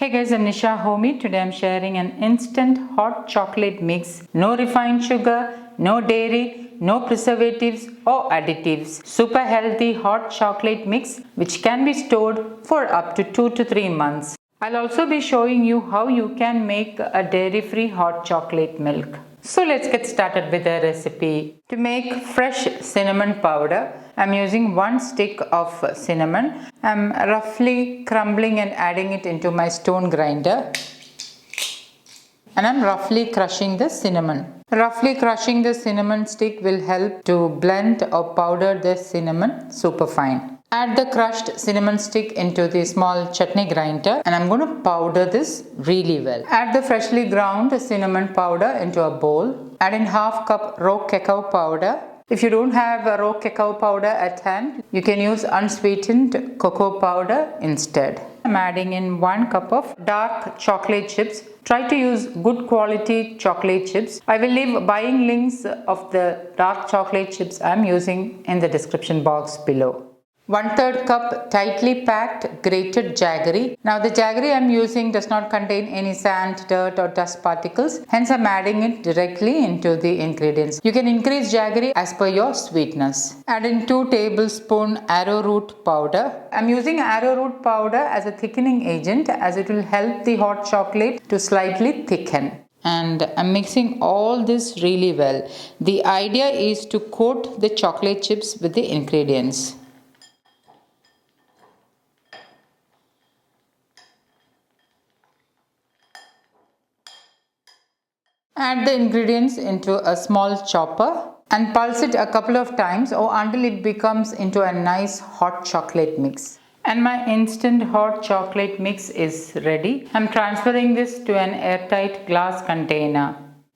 Hey guys, I'm Nisa Homey. Today I'm sharing an instant hot chocolate mix. No refined sugar, no dairy, no preservatives or additives. Super healthy hot chocolate mix which can be stored for up to 2 to 3 months. I'll also be showing you how you can make a dairy-free hot chocolate milk. So let's get started with the recipe. To make fresh cinnamon powder, I'm using 1 stick of cinnamon. I'm roughly crumbling and adding it into my stone grinder. And I'm roughly crushing the cinnamon. Roughly crushing the cinnamon stick will help to blend or powder the cinnamon super fine. Add the crushed cinnamon stick into the small chutney grinder and I'm going to powder this really well. Add the freshly ground cinnamon powder into a bowl. Add in half cup raw cacao powder. If you don't have a raw cacao powder at hand, you can use unsweetened cocoa powder instead. I'm adding in 1 cup of dark chocolate chips. Try to use good quality chocolate chips. I will leave buying links of the dark chocolate chips I'm using in the description box below. 1/3 cup tightly packed grated jaggery. Now the jaggery I'm using does not contain any sand, dirt or dust particles. Hence I'm adding it directly into the ingredients. You can increase jaggery as per your sweetness. Add in 2 tablespoons arrowroot powder. I'm using arrowroot powder as a thickening agent as it will help the hot chocolate to slightly thicken. And I'm mixing all this really well. The idea is to coat the chocolate chips with the ingredients. Add the ingredients into a small chopper and pulse it a couple of times or until it becomes into a nice hot chocolate mix. And my instant hot chocolate mix is ready. I'm transferring this to an airtight glass container.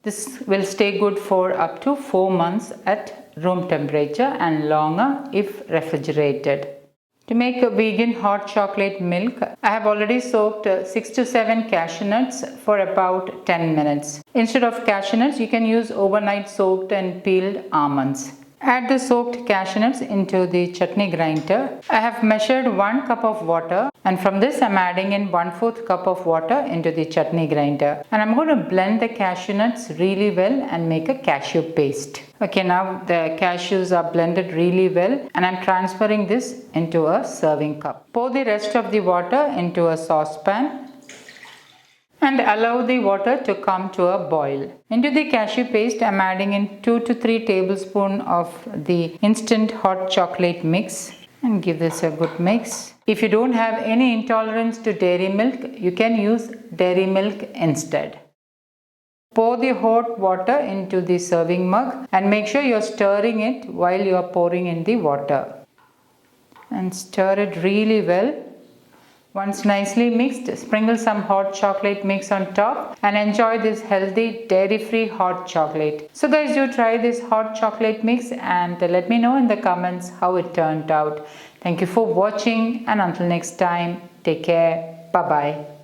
This will stay good for up to 4 months at room temperature and longer if refrigerated. To make a vegan hot chocolate milk, I have already soaked 6 to 7 cashew nuts for about 10 minutes. Instead of cashew nuts, you can use overnight soaked and peeled almonds. Add the soaked cashew nuts into the chutney grinder. I have measured 1 cup of water and from this I'm adding in 1/4 cup of water into the chutney grinder. And I'm going to blend the cashew nuts really well and make a cashew paste. Okay, now the cashews are blended really well and I'm transferring this into a serving cup. Pour the rest of the water into a saucepan and allow the water to come to a boil. Into the cashew paste, I'm adding in 2 to 3 tablespoons of the instant hot chocolate mix and give this a good mix. If you don't have any intolerance to dairy milk, you can use dairy milk instead. Pour the hot water into the serving mug and make sure you're stirring it while you're pouring in the water. And stir it really well. Once nicely mixed, sprinkle some hot chocolate mix on top and enjoy this healthy dairy-free hot chocolate. So guys, do try this hot chocolate mix and let me know in the comments how it turned out. Thank you for watching and until next time, take care. Bye-bye.